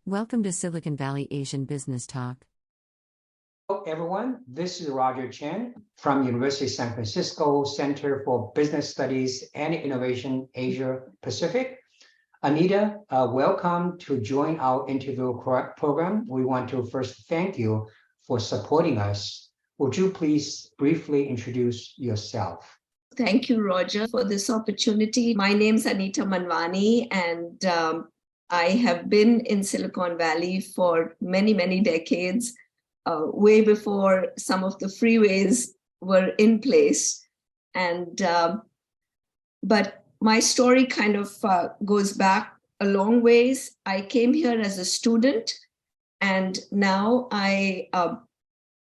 Welcome to Silicon Valley Asian Business Talk. Hello, everyone. This is Roger Chen from University of San Francisco Center for Business Studies and Innovation, Asia Pacific. Anita, welcome to join our interview program. We want to first thank you for supporting us. Would you please briefly introduce yourself? Thank you, Roger, for this opportunity. My name is Anita Manwani, and I have been in Silicon Valley for many, many decades, way before some of the freeways were in place. But my story kind of goes back a long ways. I came here as a student, and now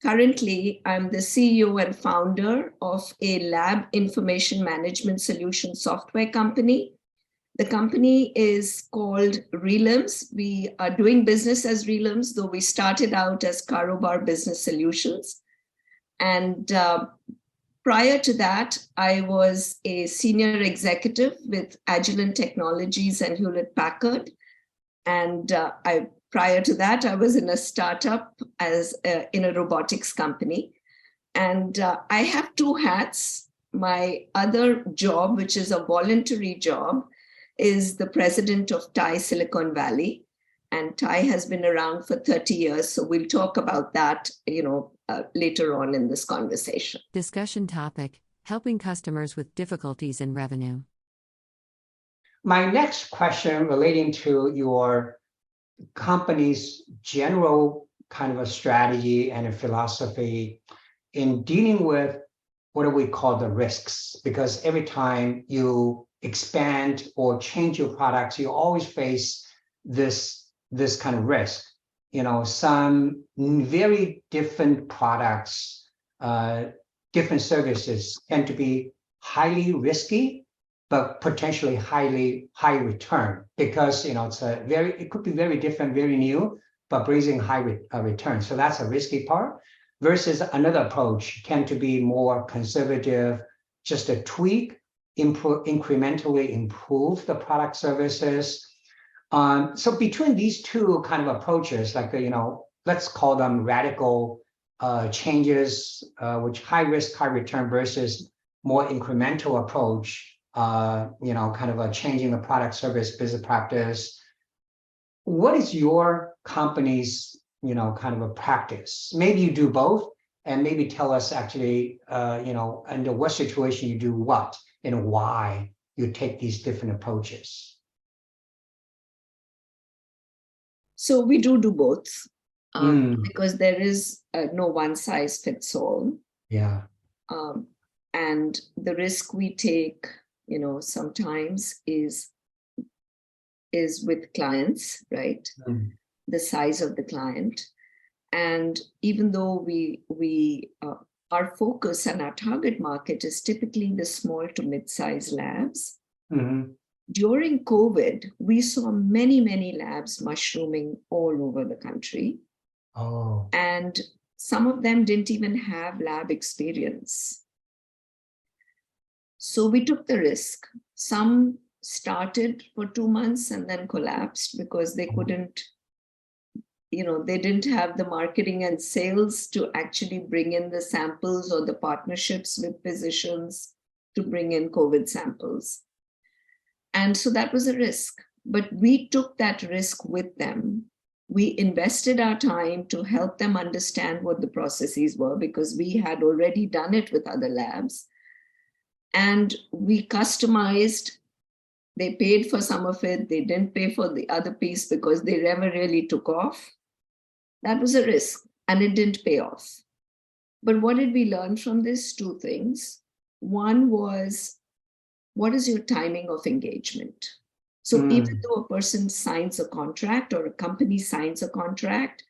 currently, I'm the CEO and founder of a lab information management solution software company. The company is called Relims. We are doing business as Relims, though we started out as Karobar Business Solutions. And prior to that, I was a senior executive with Agilent Technologies and Hewlett Packard. And prior to that, I was in a startup in a robotics company. And I have two hats. My other job, which is a voluntary job, is the president of TAI Silicon Valley. And TAI has been around for 30 years. So we'll talk about that, later on in this conversation. Discussion topic: helping customers with difficulties in revenue. My next question relating to your company's general kind of a strategy and a philosophy in dealing with what do we call the risks, because every time you expand or change your products, you always face this kind of risk. Some very different products, different services tend to be highly risky, but potentially high return, because it could be very different, very new, but bringing high return. So that's a risky part. Versus another approach tend to be more conservative, just a tweak, incrementally improve the product services. So between these two kind of approaches, let's call them radical changes, which high risk, high return versus more incremental approach. Kind of a changing the product service business practice. What is your company's, kind of a practice? Maybe you do both, and maybe tell us actually, under what situation you do what and why you take these different approaches. So we do both, because there is no one size fits all. Yeah. And the risk we take, sometimes is with clients, right? The size of the client. And even though our focus and our target market is typically the small to mid-size labs, during COVID, we saw many, many labs mushrooming all over the country. Oh. And some of them didn't even have lab experience. So we took the risk. Some started for 2 months and then collapsed because they couldn't, they didn't have the marketing and sales to actually bring in the samples or the partnerships with physicians to bring in COVID samples. And so that was a risk. But we took that risk with them. We invested our time to help them understand what the processes were, because we had already done it with other labs. And we customized. They paid for some of it. They didn't pay for the other piece because they never really took off. That was a risk, and it didn't pay off. But what did we learn from this? Two things. One was, what is your timing of engagement? So even though a person signs a contract or a company signs a contract,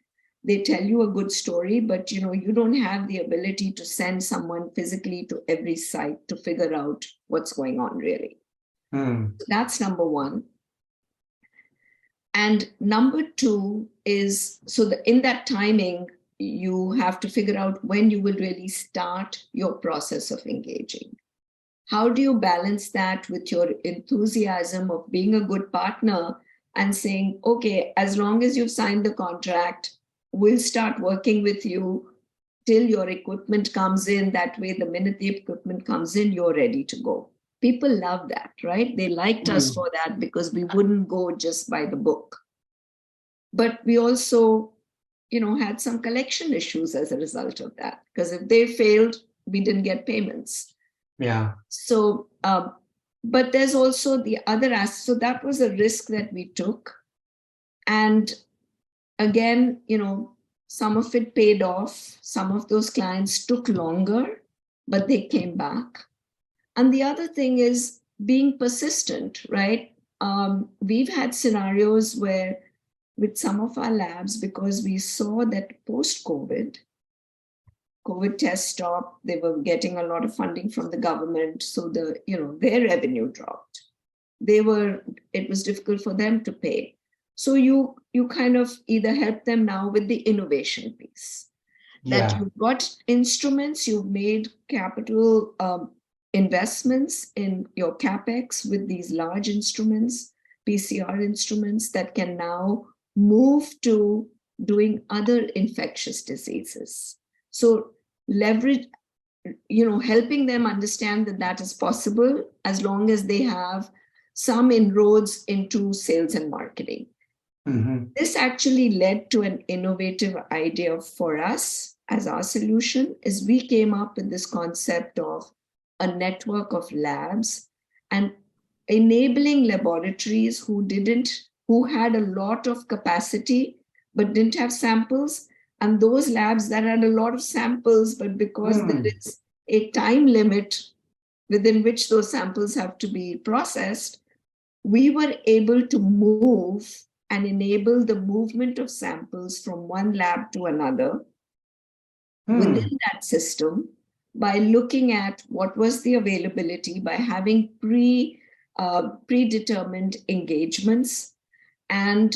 they tell you a good story, but you don't have the ability to send someone physically to every site to figure out what's going on really. So that's number one. And number two is, in that timing, you have to figure out when you will really start your process of engaging. How do you balance that with your enthusiasm of being a good partner and saying, okay, as long as you've signed the contract, we'll start working with you till your equipment comes in. That way, the minute the equipment comes in, you're ready to go. People love that, right? They liked us for that because we wouldn't go just by the book. But we also, had some collection issues as a result of that, because if they failed, we didn't get payments. Yeah. So, but there's also the other aspect. So that was a risk that we took. And again, some of it paid off. Some of those clients took longer, but they came back. And the other thing is being persistent, right? We've had scenarios where with some of our labs, because we saw that post-COVID, COVID tests stopped, they were getting a lot of funding from the government. So their revenue dropped. It was difficult for them to pay. So you kind of either help them now with the innovation piece. That you've got instruments, you've made capital investments in your CapEx with these large instruments, PCR instruments that can now move to doing other infectious diseases. So leverage, helping them understand that is possible as long as they have some inroads into sales and marketing. Mm-hmm. This actually led to an innovative idea for us as our solution, is we came up with this concept of a network of labs and enabling laboratories who had a lot of capacity but didn't have samples, and those labs that had a lot of samples, but because there is a time limit within which those samples have to be processed, we were able to move and enable the movement of samples from one lab to another within that system by looking at what was the availability, by having predetermined engagements and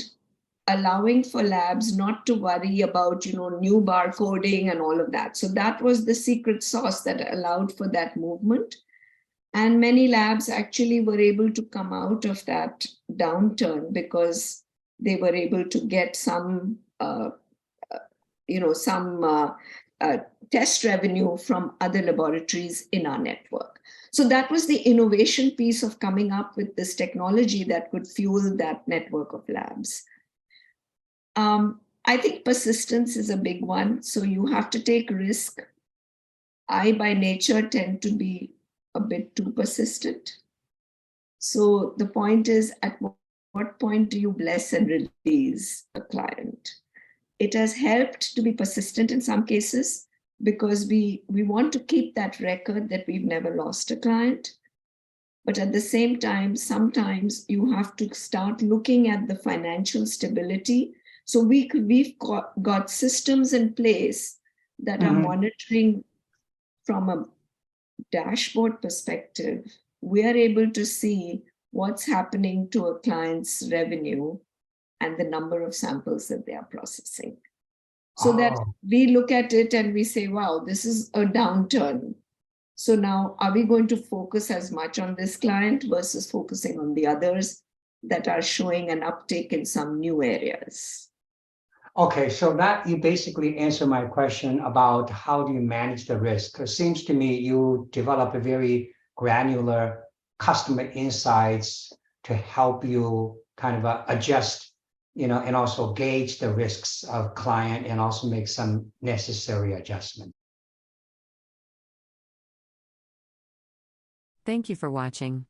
allowing for labs not to worry about, new barcoding and all of that. So that was the secret sauce that allowed for that movement. And many labs actually were able to come out of that downturn because they were able to get some test revenue from other laboratories in our network. So that was the innovation piece of coming up with this technology that could fuel that network of labs. I think persistence is a big one. So you have to take risk. I, by nature, tend to be a bit too persistent. So the point is, at what point do you bless and release a client? It has helped to be persistent in some cases because we want to keep that record that we've never lost a client. But at the same time, sometimes you have to start looking at the financial stability. So we've got systems in place that are monitoring from a dashboard perspective. We are able to see what's happening to a client's revenue and the number of samples that they are processing. So that we look at it and we say, wow, this is a downturn. So now, are we going to focus as much on this client versus focusing on the others that are showing an uptake in some new areas? Okay, so that you basically answer my question about how do you manage the risk. It seems to me you develop a very granular customer insights to help you kind of adjust, and also gauge the risks of client and also make some necessary adjustment. Thank you for watching.